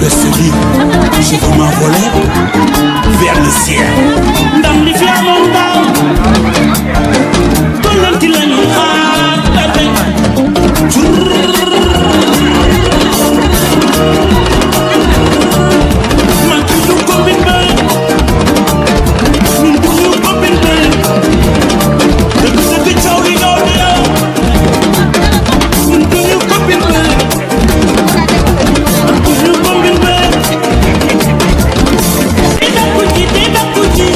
Reste libre, je veux m'envoler vers le ciel. Ndam li fi amoon daaw tollanti lañu xaar bébé. Man ci du ko bindee ñun du ñu ko bindee dëgg coow yi ñoo di yow ñun du ñu ko bindee du ñu ko bindee di bakku ci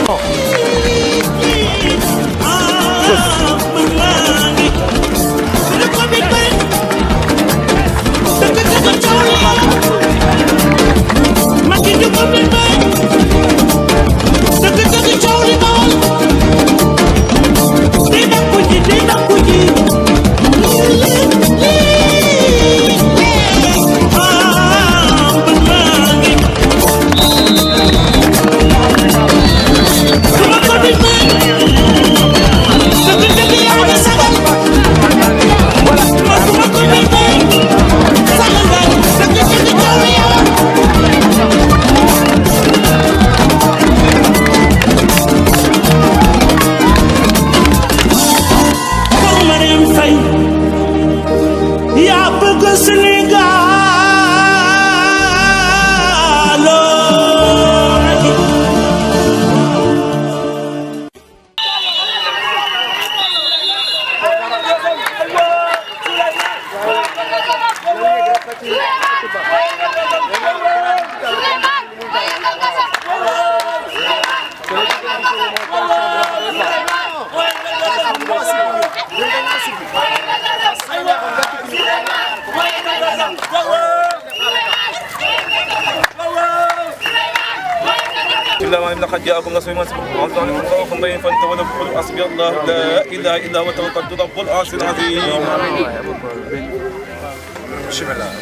لقد جاءكم رسول من انفسكم بين فانتظروا فقولوا حسبي الله لا اله الا هو توكلت رب العرش العظيم. بسم الله.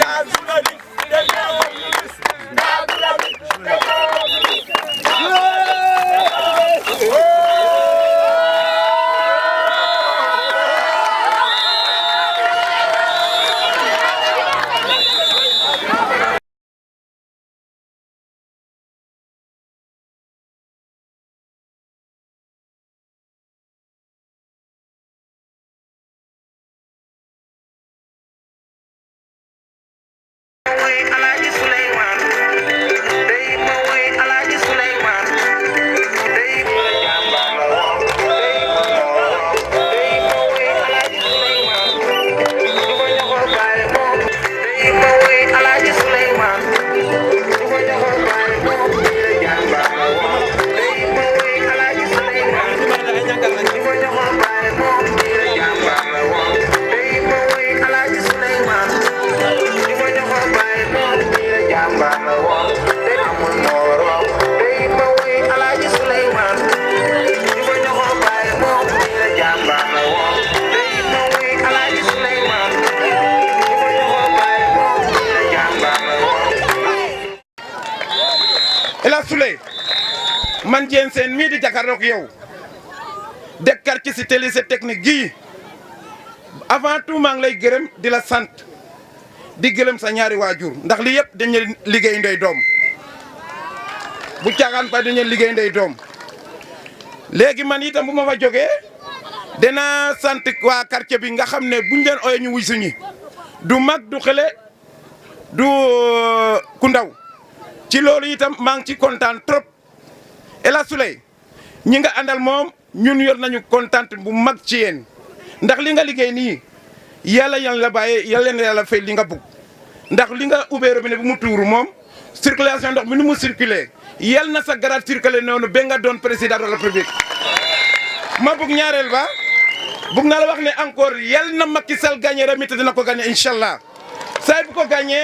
man Diène Sène mii di jàkkaarloog yow dekkar ci si lycée technique gii avant tout maa ngi lay gërëm di la sant di gërëm sa ñaari waajur ndax li yëpp dañu liggéey ndey doom bu caagaan fa dañu liggéey ndey doom léegi man itam bu ma fa jógee dina sant waa quartier bi nga xam ne buñ leen ooyee ñu wuy suñi du mag du xale du ku ndaw ci loolu itam maa ngi ci kontaan trop El Hadj Souleye ñi nga àndal moom ñun yor nañu kontaan bu mag ci yéen ndax li nga liggéey nii yàlla la bàyyee yàlla na yàlla fay li nga bugg ndax li nga ubbee robinet bi mu tuuru moom circulation ndox mi ni mu circulé yal na sa garaat circulé noonu ba nga doon président de la République ma bugg ñaareel ba bugg naa la wax ne encore yal na Macky Sall gagné remit dina ko gagné incha allah saa bu ko gagné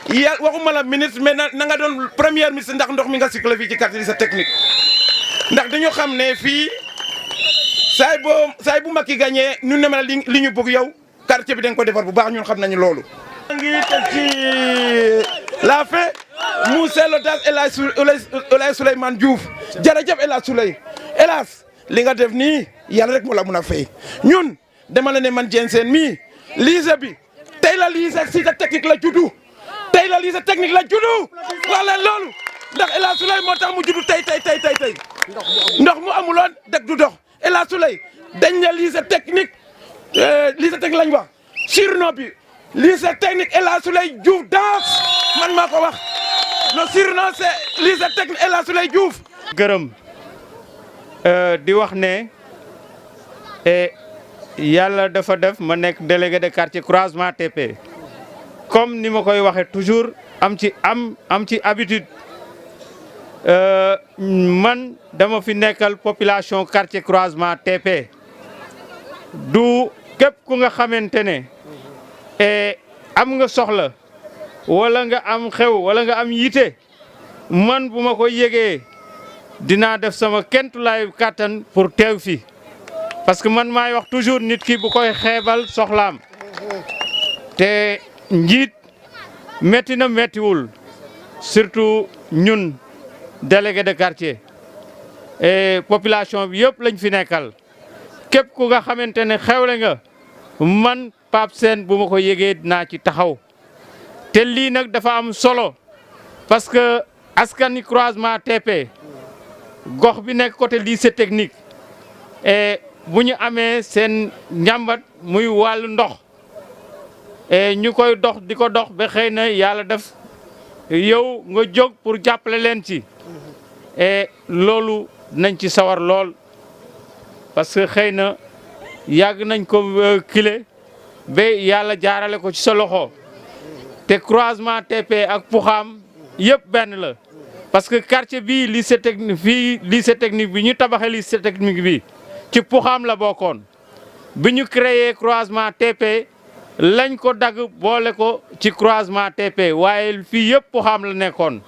yàlla waxuma la ministre mais na nga doon premier ministre ndax ndox mi nga circulé fii ci quartier lycée technique ndax dañoo xam ne fii saay bu Macky gagné ñu ne ma li ñu bëgg yow quartier bi dañ ko defar bu baax ñun xam nañu loolu. ngi teg ci la fin monsieur l'otage El Hadj Souleymane Diouf jërëjëf El Hadj Souleye El Hadj li nga def nii yàlla rek moo la mun a fay ñun dama la ne man Diène Sène mii lycée bi tey la lycée cité technique la juddu tey la lycée technique la juddu wax leen loolu ndax El Hadj Souleye moo tax mu juddu tey ndox mu amuloon dëkk du dox El Hadj Souleye dañ ne lycée technique lañ wax surnom bi lycée technique El Hadj Souleye Diouf danse man maa ko wax le surnom c'est lycée technique El Hadj Souleye Diouf. gërëm di wax ne yàlla dafa def ma nekk délégué de quartier croisement TP comme ni ma koy waxee toujours am ci habitude man dama fi nekkal population quartier croisement TP du képp ku nga xamante ne am nga soxla wala nga am xew wala nga am yite man bu ma ko yëgee dinaa def sama kentulaay kàttan pour teew fi parce que man maay wax toujours nit ki bu koy xeebal soxlaam te njiit métti na méttiwul surtout ñun délégué de quartier et population bi yëpp lañ fi nekkal képp ku nga xamante ne xewle nga man Pape Sène bu ma ko yëgee dinaa ci taxaw te lii nag dafa am solo parce que askani croisement TP gox bi nekk côté lycée technique et bu ñu amee seen njàmbat muy wàllu ndox et ñu koy dox di ko dox ba xëy na yàlla def yow nga jóg pour jàppale leen ci et loolu nañ ci sawar lool parce que xëy na yàgg nañ ko kile ba yàlla jaarale ko ci sa loxo te croisement TP ak Pouxam yëpp benn la parce que quartier bii lycée technique fii lycée technique bi ñu tabaxee lycée technique bi ci Pouxam la bokkoon bi ñu créé croisement TP lañ ko dagg boole ko ci croisement TP waaye fii yëpp Pouxam la nekkoon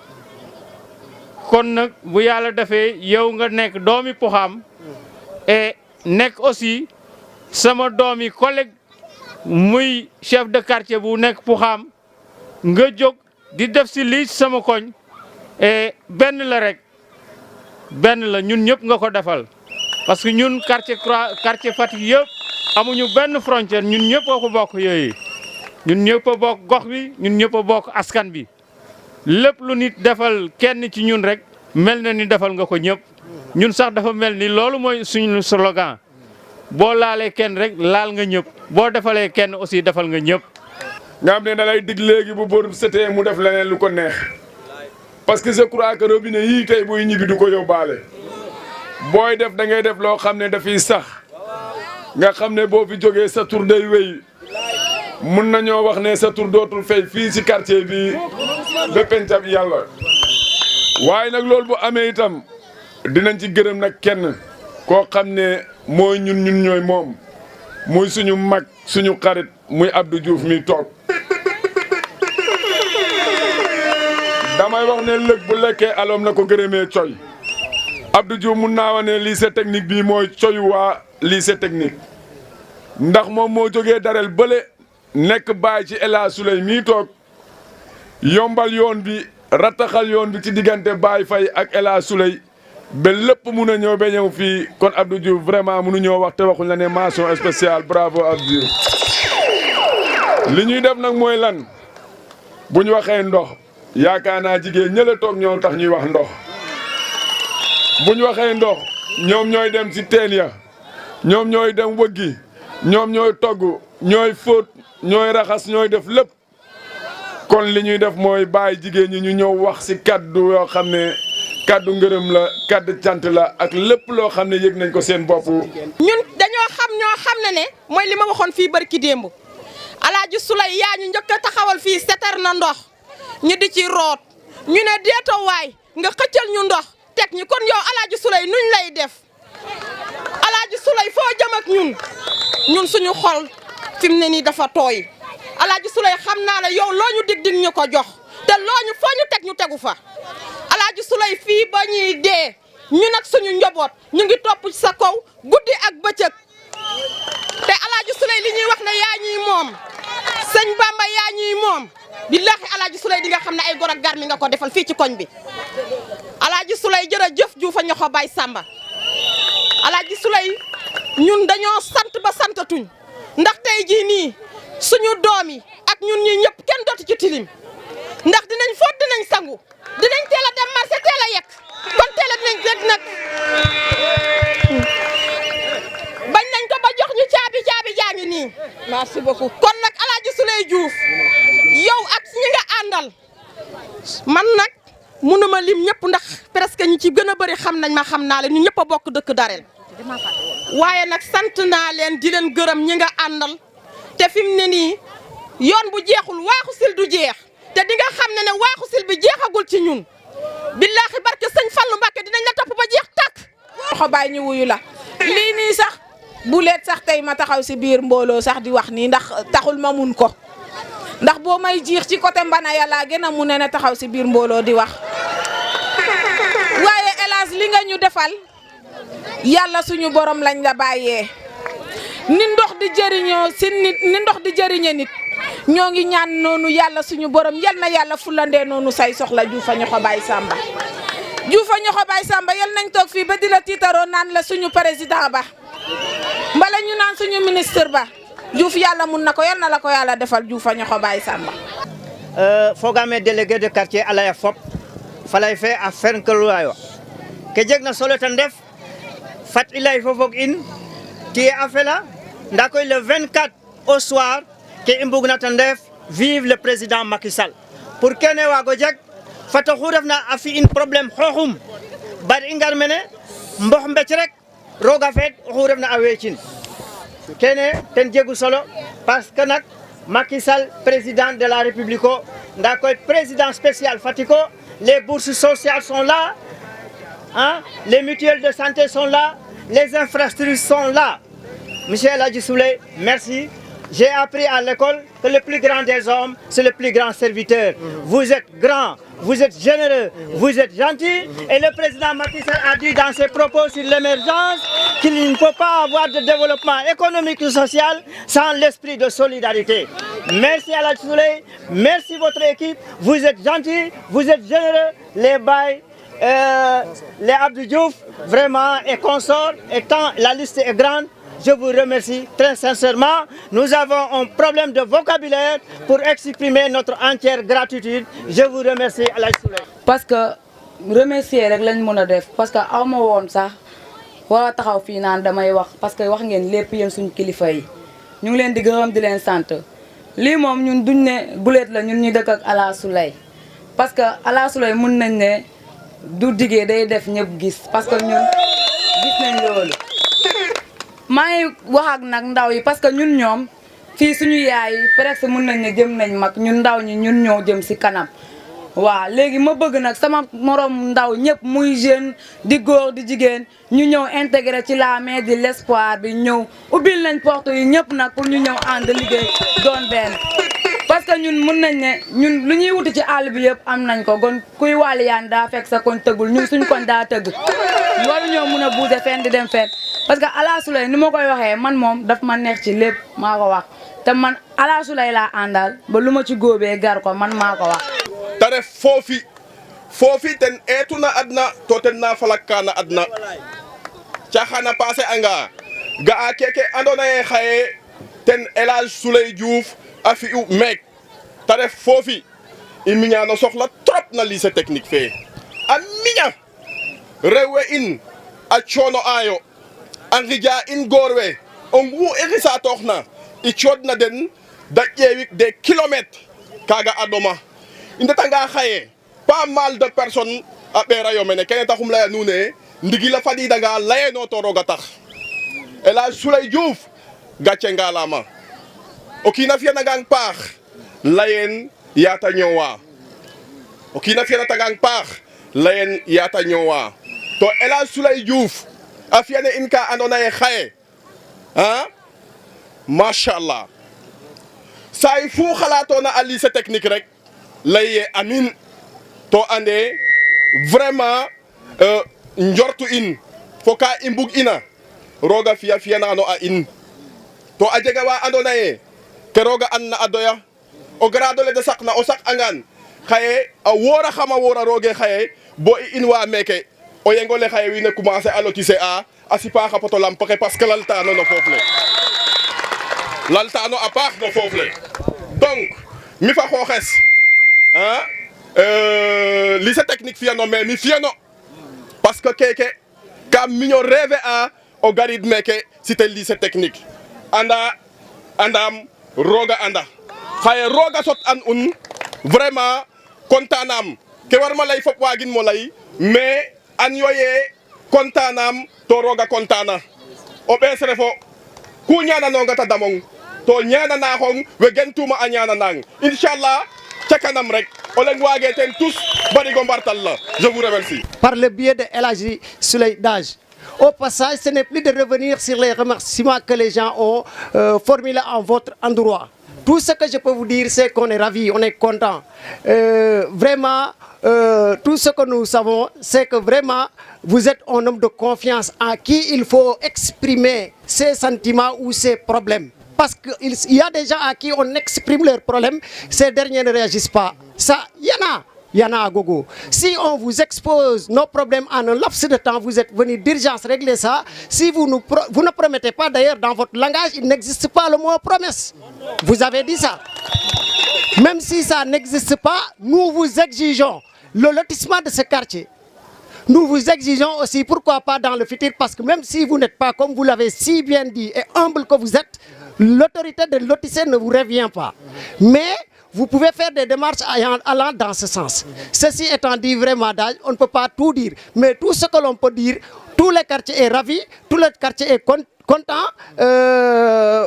kon nag bu yàlla defee yow nga nekk doomi Pouxam et nekk aussi sama doomi collègue muy chef de quartier bu nekk Pouxam nga jóg di def si lii sama koñ et benn la rek benn la ñun ñëpp nga ko defal parce que ñun quartier Fatick yëpp amuñu benn frontière ñun ñëpp a ko bokk yooyu ñun ñëpp a bokk gox bi ñun ñëpp a bokk askan bi lépp lu nit defal kenn ci ñun rek mel na ni defal nga ko ñëpp ñun sax dafa mel ni loolu mooy suñu slogan boo laalee kenn rek laal nga ñëpp boo defalee kenn aussi defal nga ñëpp. nga xam ne da lay dig léegi bu bor setee mu def leneen lu ko neex parce que je crois que robinet yii tey buy ñibbi du ko yóbbaale booy def da ngay def loo xam ne dafiy sax nga xam ne boo fi jógee sa tur day wéy mun nañoo wax ne sa tur dootul fay fii si quartier bi ba pencab yàlla waaye nag loolu bu amee itam dinañ ci gërëm nag kenn koo xam ne mooy ñun ñooy moom muy suñu mag suñu xarit muy Abdou Diouf mi toog damay wax ne lëg bu lekkee aloom na ko gërëmee coy Abdou Diouf mun naa wax ne lycée technique bii mooy coy waa lycée technique ndax moom moo jógee darel bële nekk baay ci El Hadj Souleye mii toog yombal yoon bi rattaxal yoon bi ci diggante Baye Faye ak El Hadj Souleye ba lépp mun a ñëw ba ñëw fii kon Abdou Diouf vraiment mënu ñoo wax te waxuñ la ne mention spéciale bravo Abdou Diouf li ñuy def nag mooy lan bu ñu waxee ndox yaakaar naa jigéen ñële toog ñoo tax ñuy wax ndox bu ñu waxee ndox ñoom ñooy dem ci teen ya ñoom ñooy dem wëggi ñoom ñooy togg ñooy fóot ñooy raxas ñooy def lépp kon li ñuy def mooy bàyyi jigéen ñi ñu ñëw wax ci kaddu yoo xam ne kaddu ngërëm la kaddu cant la ak lépp loo xam ne yëg nañ ko seen bopp. ñun dañoo xam ne mooy li ma waxoon fii barki démb Alaaji Souleye yaa ñu njëkk a taxawal fii setar na ndox ñu di ci root ñu ne deetoo waay nga xëccal ñu ndox teg ñu kon yow Alaaji Souleye nuñ lay def Alaaji Souleye foo jëm ak ñun suñu xol fi mu ne nii dafa tooy Alaaji Souleye xam naa ne yow loo ñu dig ñu ko jox te loo ñu foo ñu teg ñu tegu fa Alaaji Souleye fii ba ñuy dee ñu nag suñu njaboot ñu ngi topp ci sa kaw guddi ak bëccëg te Alaaji Souleye li ñuy wax ne yaa ñuy moom sëñ Bamba yaa ñuy moom billaahi Alaaji Souleye di nga xam ne ay gor ak gar mi nga ko defal fii ci koñ bi Alaaji Souleye jërëjëf Juufa ñoxo Baay Samba Alaaji Souleye ñun dañoo sant ba santatuñ ndax tey jii nii suñu doom yi ak ñun ñi ñëpp kenn dootu ci tilim ndax dinañ fóot dinañ sangu dinañ teel a dem marché teel a yekk kon teel a dinañ rek nag bañ nañ ko ba jox ñu caabi jaa ngi nii merci beaucoup kon nag Alaaji Souleye Diouf yow ak ñi nga àndal man nag mënuma lim ñëpp ndax presque ñi ci gën a bëri xam nañ ma xam naa leen ñu ñëpp a bokk dëkk Darel waaye nag sant naa leen di leen gërëm ñi nga àndal te fi mu ne nii yoon bu jeexul waaxu sil du jeex te di nga xam ne waaxu sil bi jeexagul ci ñun billaahi barke sëñ Fallu Mbàkke dinañ la topp ba jeex tàkk. loxo baay ñu wuyu la lii nii sax bu leet sax tey ma taxaw si biir mbooloo sax di wax nii ndax taxul ma mun ko ndax boo may jiix ci côté mbana yàlla gën a mu ne taxaw si biir mbooloo di wax waaye hélas li nga ñu defal yàlla suñu borom lañ la bàyyee ni ndox di jëriñoo si nit ni ndox di jëriñe nit ñoo ngi ñaan noonu yàlla suñu borom yal na yàlla fulandee noonu say soxla Juufa Ñoxo Baay Samba Juufa Ñoxo Baay Samba yal nañ toog fii ba di la tiitaroo naan la suñu président ba mbala ñu naan suñu ministre ba Diouf yàlla mun na ko yal na la ko yàlla defal Juufa Ñoxo Baay Samba fogame délégué de quartier alaya fop falay fe a fenkeluwayo ke jeg na solo ten ndef fat i lay fo fog in tiye a fela nda koy le 24 au soir ke i mbugna ten ndef vive le président Macky Sall pour kene waago jeg fat oxu refna a fi in problème xooxum bar i ngar mene mbox mbec rek roga feet oxu refna a weecin kene ten jegu solo parce que nak Macky Sall président de la République o nda koy président spécial Fatick les bourses sociales sont là hein? Les mutuelles de santé sont là, les infrastructures sont là. Monsieur Alaaji Souleye, merci. J'ai appris à l'école que le plus grand des hommes, c'est le plus grand serviteur. Vous êtes grand, vous êtes généreux, vous êtes gentil. Et le président Macky Sall a dit dans ses propos sur l'émergence qu'il ne peut pas avoir de développement économique et social sans l'esprit de solidarité. Merci Alaaji Souleye, merci votre équipe. Vous êtes gentils, vous êtes généreux. Les bails, les Abdou Diouf, vraiment, et consorts, et tant la liste est grande. Je vous remercie très sincèrement. Nous avons un problème de vocabulaire pour exprimer notre entière gratitude. Je vous remercie Alaaji Souleye. parce que remercier rek lañ mën a def parce que aw ma woon sax war a taxaw fii naan damay wax parce que wax ngeen lépp yéen suñu kilifa yi ñu ngi leen di gërëm di leen sant lii moom ñun duñ ne guleet la ñun ñu dëkk ak Alaaji Souleye parce que Alaaji Souleye mun nañ ne du diggee day def ñëpp gis parce que ñun gis nañ loolu. maa ngi wax ak nag ndaw yi parce que ñun ñoom fii suñu yaay yi presque mun nañ ne jëm nañ mag ñun ndaw ñi ñun ñoo jëm si kanam waaw léegi ma bëgg nag sama morom ndaw ñëpp muy jeune di góor di jigéen ñu ñëw intégré ci la main de l'espoir bi ñëw ubbil nañ porte yi ñëpp nag pour ñu ñëw ànd liggéey doon benn parce que ñun mun nañ ne ñun lu ñuy wuti ci àll bi yëpp am nañ ko kon kuy wàlliyaan daa fekk sa koñ tëggul ñun suñ koñ daa tëgg waru ñoo mun a bouger fenn di dem fenn parce que Alaaji Souleye ni ma koy waxee man moom daf ma neex ci lépp maa ko wax te man Alaaji Souleye laa àndal ba lu ma ci góobee gar ko man maa ko wax. tare foofi ten eetuna adna to ten na falakana adna caxana passé anga ga'a keke andoona yee xaye ten El Hadj Souleye Diouf a fi'u meek ta ref foofi i miña no soxla trop na lycée technique fe a miña rew we in a coono ayo a ngija in goor we o ngu i xisatooxna i coodna den da ƴeewik des kilomètres kaaga a ɗoma i ndetanga xaye pas mal de personnes a ɓeerayo mene kene taxum laya nuun ee ndigil a fadiidanga layeno to roog a tax El Hadj Souleye Diouf gàcce ngalaama o kiin a fi'anangang paax layeen yaata ñoowa o kiin a fi'anatangang paax layeen yaata ñoowa to El Hadj Souleye Diouf a fi'ane in ka andoona yee xaye a machallah saay fu xalaatoona a lycée technique rek lay ye amin to ande vraiment njortu in fo ka i mbug ina rooga fi'anaano a in to a jega wa andoona yee ke rooga andna a doya o grade ole de saqna o saq'angaan xaye a wooraxam a woora roog ee xaye bo i inwa meeke o yeng ole xaye wiin we commencer a lotisser a sipa xa poto lampe ke parce que laltaano no foof le laltaano a paax no foof le donc mi fa xooxes lycée technique fiyano mais mi fiyano parce que keke kam miño rêvé a o garid meke cité lycée technique andam roga anda xaye roga sot an un vraiment kontanam ke war ma lay fop wagin mo lay mais an yoye kontanam to roga kontana o ɓees refo ku ñananonga ta damong to ñanana xong we gentuma a ñananang inchallah ca kanam rek o leng waage ten tous barigo mbartal la je vous remercie. Par le biais de El Hadji Souleye Dage. Au passage, ce n'est plus de revenir sur les remerciements que les gens ont formulés en votre endroit. Tout ce que je peux vous dire, c'est qu'on est ravis, on est content. Vraiment, tout ce que nous savons, c'est que vraiment, vous êtes un homme de confiance en qui il faut exprimer ses sentiments ou ses problèmes. Parce qu'il y a des gens à qui on exprime leurs problèmes, ces derniers ne réagissent pas. Ça, il y en a à gogo. Si on vous expose nos problèmes en un laps de temps, vous êtes venu d'urgence régler ça. Si vous ne promettez pas, d'ailleurs, dans votre langage, il n'existe pas le mot promesse. Vous avez dit ça. Même si ça n'existe pas, nous vous exigeons le lotissement de ce quartier. Nous vous exigeons aussi, pourquoi pas dans le futur, parce que même si vous n'êtes pas, comme vous l'avez si bien dit, et humble que vous êtes, l'autorité de lotisser ne vous revient pas. Mais vous pouvez faire des démarches allant dans ce sens. Ceci étant dit, vraiment, on ne peut pas tout dire. Mais tout ce que l'on peut dire, tout le quartier est ravi, tout le quartier est content.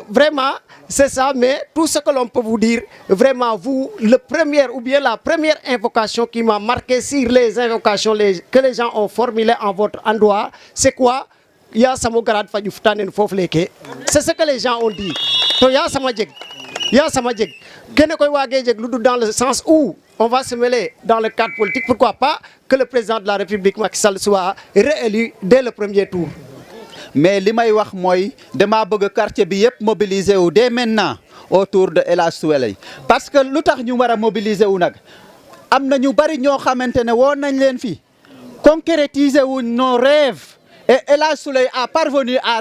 Vraiment, c'est ça. Mais tout ce que l'on peut vous dire, vraiment, vous, la première invocation qui m'a marqué sur les invocations que les gens ont formulées en votre endroit, c'est quoi? Ya sama garad faju futanen fof leke. C'est ce que les gens ont dit. To ya sama jeg. Kene koy wage jeg ludu dans le sens où on va se mêler dans le cadre politique. Pourquoi pas que le président de la République Macky Sall soit réélu dès le premier tour. Mais li may wax mooy dama bëgg quartier bi yëpp mobiliser wu dès maintenant autour de El Hadji Souleye parce que lu tax ñu war a mobiliser wu nag am na ñu bari ñoo xamante ne woon nañ leen fi concrétiser wu nos rêves. Et El Hadji Souleye a parvenu à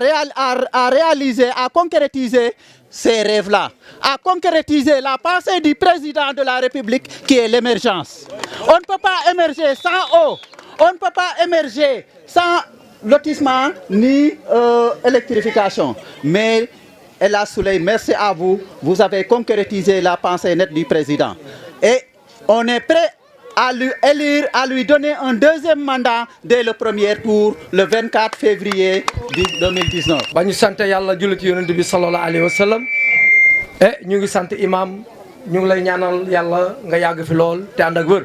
réaliser, à concrétiser ces rêves-là, à concrétiser la pensée du président de la République qui est l'émergence. On ne peut pas émerger sans eau, on ne peut pas émerger sans lotissement ni électrification. Mais El Hadji Souleye, merci à vous, vous avez concrétisé la pensée nette du président. Et on est prêt à lui élire, à lui donner un deuxième mandat dès le premier tour, le 24 février 2019. ba ñu sant yàlla julli ci yonent bi sallallahu alayhi wa sallam ñu ngi sant imam ñu ngi lay ñaanal yàlla nga yàgg fi lool te ànd ak wër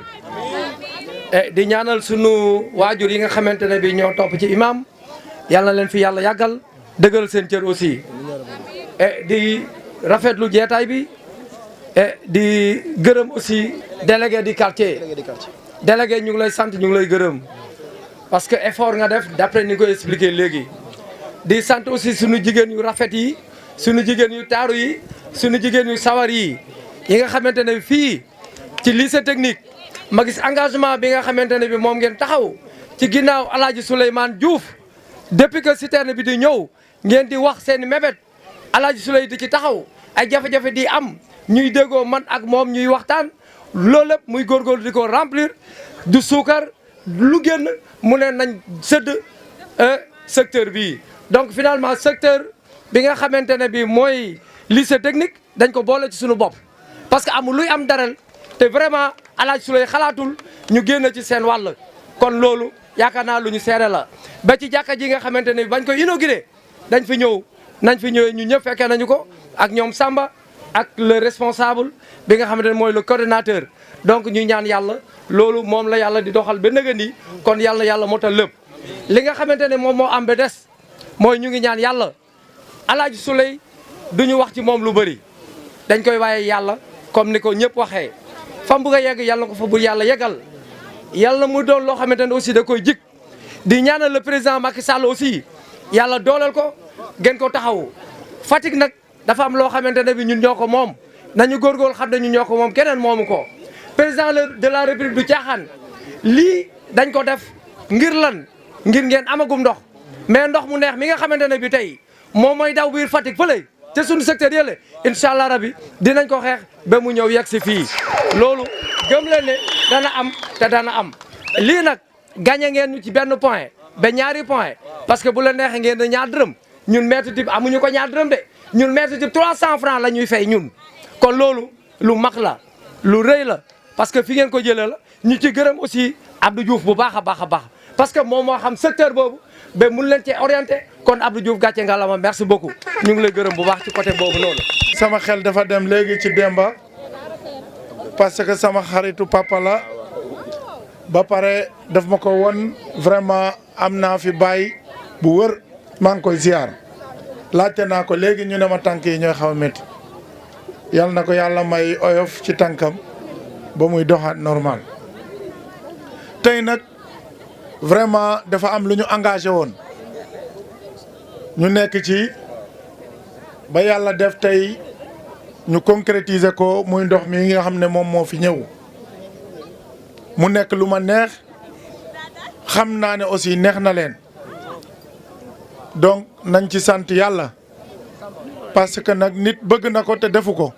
di ñaanal sunu waajur yi nga xamante ne bi ñoo topp ci imam yàlla leen fi yàlla yàggal dëggal seen cër aussi di rafetlu jeetaay bi di gërëm aussi délégué du quartier délégué ñu ngi lay sant ñu ngi lay gërëm parce que effort nga def d'après ni ko expliqué léegi di sant aussi suñu jigéen yu rafet yi suñu jigéen yu taaru yi suñu jigéen yu sawar yi nga xamante ne fii ci lycée technique ma gis engagement bi nga xamante ne bi moom ngeen taxaw ci ginnaaw El Hadji Souleymane Diouf depuis que citerne bi di ñëw ngeen di wax seen mébét El Hadji Souleye di ci taxaw ay jafe-jafe di am ñuy déggoo man ak moom ñuy waxtaan loolu lépp muy góorgóorlu di ko remplir du suukar lu génn mu ne nañ sëdd secteur bii. donc finalement secteur bi nga xamante ne bii mooy lycée technique dañ ko boole ci suñu bopp parce que amul luy am daral te vraiment El Hadji Souleye xalaatul ñu génn ci seen wàll kon loolu yaakaar naa lu ñu seere la ba ci jàkka ji nga xamante ne bañ ko inauguré dañ fi ñëw nañ fi ñëwee ñu ñëpp fekkee nañu ko ak ñoom Samba. ak le responsable bi nga xamante ne mooy le coordonnateur donc ñu ñaan yàlla loolu moom la yàlla di doxal ba nëgëndi kon yàlla motal lépp li nga xamante ne moom moo am ba des mooy ñu ngi ñaan yàlla El Hadji Souleye du ñu wax ci moom lu bëri dañ koy waaye yàlla comme ni ko ñëpp waxee fa mu bëgg a yegg yàlla ko fa bu yàlla yeggal yàlla mu doon loo xamante ne aussi da koy jik di ñaanal le président Macky Sall aussi yàlla dooleel ko gën ko taxaw Fatick nag dafa am loo xamante ne bi ñun ñoo ko moom nañu góorgóorlu xam ne ñun ñoo ko moom keneen moomu ko président de la république du caaxaan lii dañ ko def ngir lan ngir ngeen amagum ndox mais ndox mu neex mi nga xamante ne bi tey moom mooy daw biir Fatick fële te suñu secteur yële incha allah rabi dinañ ko xeex ba mu ñëw yegg si fii loolu gëm leen ne dana am te dana am lii nag gagné ngeen ñu ci benn point ba ñaari point parce que bu la neexee ngeen ne ñaar dërëm ñun mètre type amuñu ko ñaar dërëm de ñun mètre type 300 francs la ñuy fay ñun kon loolu lu mag la lu rëy la parce que fi ngeen ko jëlee la ñu ci gërëm aussi Abdou Diouf bu baax a baax a baax parce que moom moo xam secteur boobu ba mun leen cee orienté kon Abdou Diouf gàcce nga la ma merci beaucoup ñu ngi lay gërëm bu baax ci côté boobu noonu. sama xel dafa dem léegi ci Demba parce que sama xaritu papa la ba pare daf ma ko won vraiment am naa fi baay bu wër maa ngi koy ziar laajte naa ko léegi ñu ne ma tànk yi ñooy xaw a métti yal na ko yàlla may oyof ci tànkam ba muy doxaat normal tey nag vraiment dafa am lu ñu engagé woon ñu nekk ci ba yàlla def tey ñu concrétiser ko muy ndox mi nga xam ne moom moo fi ñëw mu nekk lu ma neex xam naa ne aussi neex na leen donc nañ ci sant yàlla parce que nag nit bëgg na ko te defu ko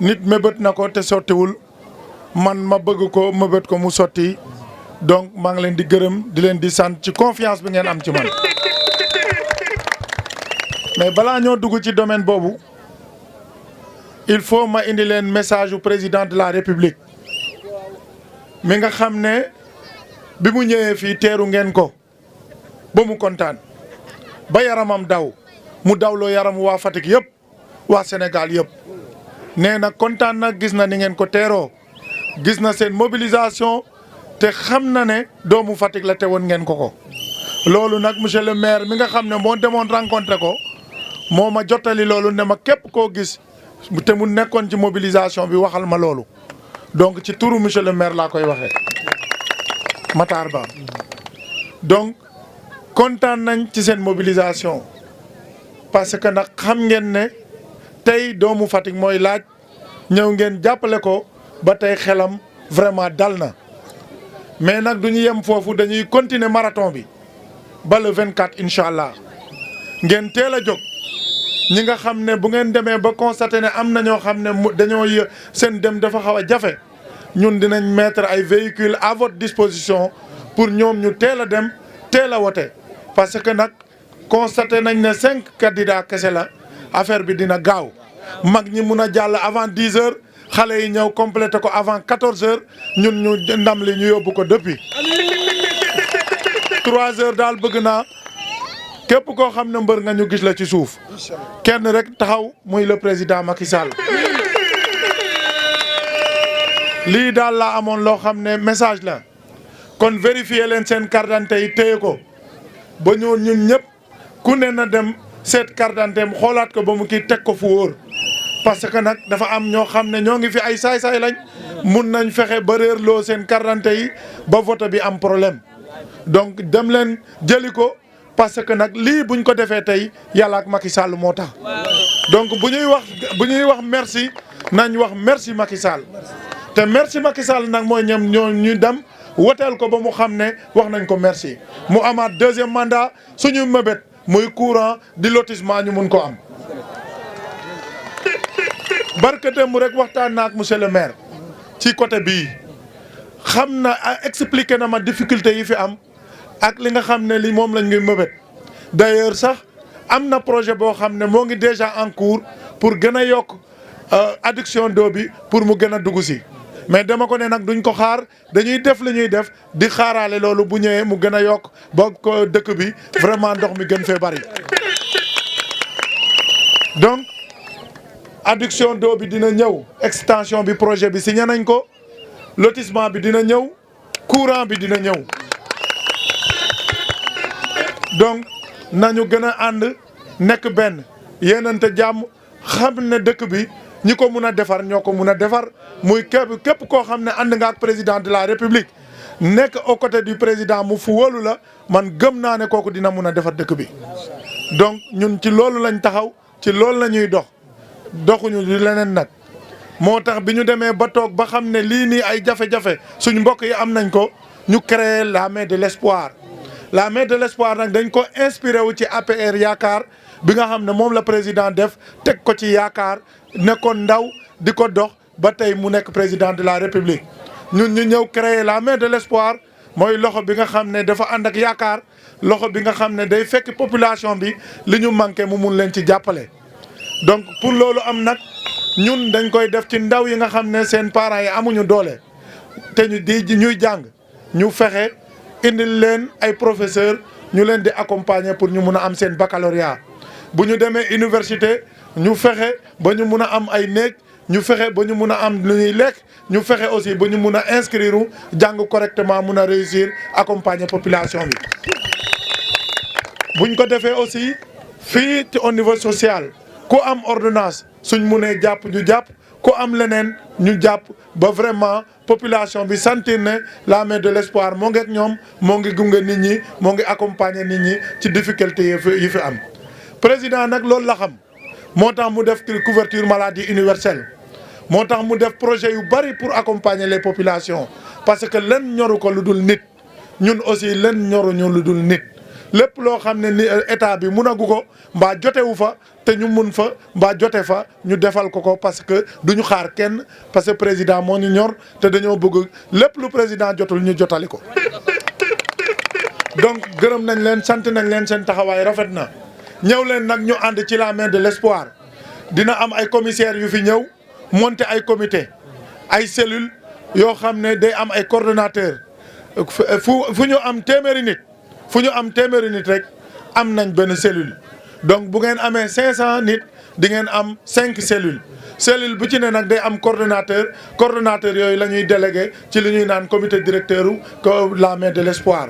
nit mébét na ko te sottiwul man ma bëgg ko mébét ko mu sotti donc maa ngi leen di gërëm di leen di sant ci confiance bi ngeen am ci man mais balaa ñoo dugg ci domaine boobu il faut ma indi leen message au président de la république mi nga xam ne bi mu ñëwee fii teeru ngeen ko ba mu kontaan ba yaramam daw mu dawloo yaramu waa Fatick yëpp waa Sénégal yëpp nee na kontaan na gis na ni ngeen ko teeroo gis na seen mobilisation te xam na ne doomu Fatick la te woon ngeen ko loolu nag monsieur le maire mi nga xam ne moo demoon rencontré ko moo ma jottali loolu ne ma képp koo gis te mu nekkoon ci mobilisation bi waxal ma loolu donc ci turu monsieur le maire laa koy waxee Matar Ba donc kontaan nañ ci seen mobilisation parce que nag xam ngeen ne tey doomu Fatick mooy laaj ñëw ngeen jàppale ko ba tey xelam vraiment dal na mais nag du ñu yem foofu dañuy continuer marathon bi ba le 24 incha allah ngeen teel a jóg ñi nga xam ne bu ngeen demee ba constaté ne am na ñoo xam ne dañoo seen dem dafa xaw a jafe ñun dinañ mettre ay véhicules à votre disposition pour ñoom ñu teel a dem teel a wote parce que nag constaté nañ ne 5 candidats kese la affaire bi dina gaaw mag ñi mun a jàll avant 10 heures xale yi ñëw complété ko avant 14 heures ñun ñu ndam li ñu yóbbu ko depuis 3 heures daal bëgg naa képp koo xam ne mbër nga ñu gis la ci suuf kenn rek taxaw muy le président Macky Sall lii daal laa amoon loo xam ne message la kon vérifier leen seen carte d'identité yi téye ko ba ñun ñëpp ku ne na dem seet carte d'identité am xoolaat ko ba mu kii teg ko fu wóor parce que nag dafa am ñoo xam ne ñoo ngi fi ay saay-saay lañ mun nañ fexe ba réerloo seen carte d'identité yi ba vote bi am problème donc dem leen jëli ko parce que nag lii buñ ko defee tey yàlla ak Macky Sall moo tax donc bu ñuy wax merci nañ wax merci Macky Sall te merci Macky Sall nag mooy ñoom ñoo ñu dem woteel ko ba mu xam ne wax nañ ko merci mu amaat deuxième mandat suñu mëbét muy courant di lotissement ñu mun ko am. barke démb rek waxtaan naa ak monsieur le maire ci côté bii xam na expliqué na ma difficulté yi fi am ak li nga xam ne li moom lañ ngi mëbét d'ailleurs sax am na projet boo xam ne moo ngi déjà en cours pour gën a yokk adduction d'eau bi pour mu gën a dugg si mais dama ko ne nag duñ ko xaar dañuy def li ñuy def di xaaraale loolu bu ñëwee mu gën a yokk ba ko dëkk bi vraiment ndox mi gën fee bari donc adduction d'eau bi dina ñëw extension bi projet bi signé nañ ko lotissement bi dina ñëw courant bi dina ñëw donc nañu gën a ànd nekk benn yéenante jàmm xam ne dëkk bi ñi ko mun a defar ñoo ko mun a defar muy képp koo xam ne ànd nga ak président de la république nekk aux côtés du président mu fu wóolu la man gëm naa ne kooku dina mun a defar dëkk bi donc ñun ci loolu lañ taxaw ci loolu la ñuy dox doxuñu di leneen nag moo tax bi ñu demee ba toog ba xam ne lii nii ay jafe-jafe suñ mbokk yi am nañ ko ñu créer la main de l'espoir la main de l'espoir nag dañ ko inspiré wu ci APR yaakaar bi nga xam ne moom la président def teg ko ci yaakaar nekkoon ndaw di ko dox ba tey mu nekk président de la république ñun ñu ñëw créer la main de l'espoir mooy loxo bi nga xam ne dafa ànd ak yaakaar loxo bi nga xam ne day fekk population bi li ñu manqué mu mun leen ci jàppale. donc pour loolu am nag ñun dañ koy def ci ndaw yi nga xam ne seen parents yi amuñu doole te ñuy jàng ñu fexe indil leen ay professeurs ñu leen di accompagner pour ñu mun a am seen baccalauréat bu ñu demee université ñu fexe ba ñu mun a am ay néeg ñu fexe ba ñu mun a am lu ñuy lekk ñu fexe aussi ba ñu mun a inscrire jàng correctement mun a réussir accompagner population bi. buñ ko defee aussi fii ci au niveau social ku am ordonnance suñ munee jàpp ñu jàpp ku am leneen ñu jàpp ba vraiment population bi sentir ne la main de l'espoir moo ngi ak ñoom moo ngi gunge nit ñi moo ngi accompagner nit ñi ci difficulté yi fi am. président nag loolu la xam moo tax mu def couverture maladie universelle moo tax mu def projet yu bari pour accompagner les populations parce que len ñoru ko lu dul nit ñun aussi len ñoruñu lu dul nit. lépp loo xam ne ni état bi munagu ko mbaa jotewu fa te ñu mun fa mbaa jote fa ñu defal ko parce que duñu xaar kenn parce que président moo ñu ñor te dañoo bëgg lépp lu président jotul ñu jotali ko. donc gërëm nañ leen sant nañ leen seen taxawaay rafet na ñëw leen nag ñu ànd ci la main de l'espoir dina am ay commissaires yu fi ñëw monter ay comité ay cellules yoo xam ne day am ay coordonnateurs fu ñu am téeméeri nit. fu ñu am téeméeri nit rek am nañ benn cellule donc bu ngeen amee 500 nit di ngeen am 5 cellules cellule bu ci ne nag day am coordonnateur yooyu la ñuy délégué ci li ñuy naan comité directeur la main de l'espoir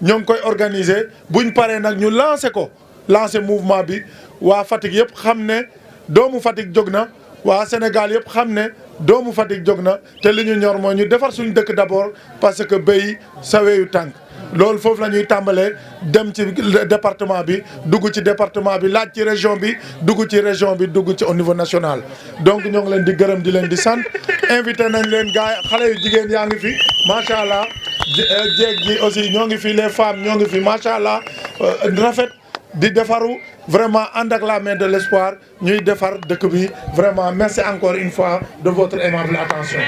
ñoo ngi koy organiser buñ paree nag ñu lancer mouvement bi waa Fatick yëpp xam ne doomu Fatick jóg na waa Sénégal yëpp xam ne doomu Fatick jóg na te li ñu ñor mooy ñu defar suñu dëkk d'abord parce que béy sa weeyu tànk loolu foofu la ñuy tàmbalee dem ci département bi dugg ci département bi laaj ci région bi dugg ci région bi dugg ci au niveau national. donc ñoo ngi leen di gërëm di leen di sant invité nañ leen gars xale yu jigéen yaa ngi fi macha allah jéeg ji aussi ñoo ngi fi les femmes ñoo ngi fi macha allah rafet di defaru vraiment ànd ak la main de l'espoir ñuy defar dëkk bi vraiment merci encore une fois de votre aimable attention.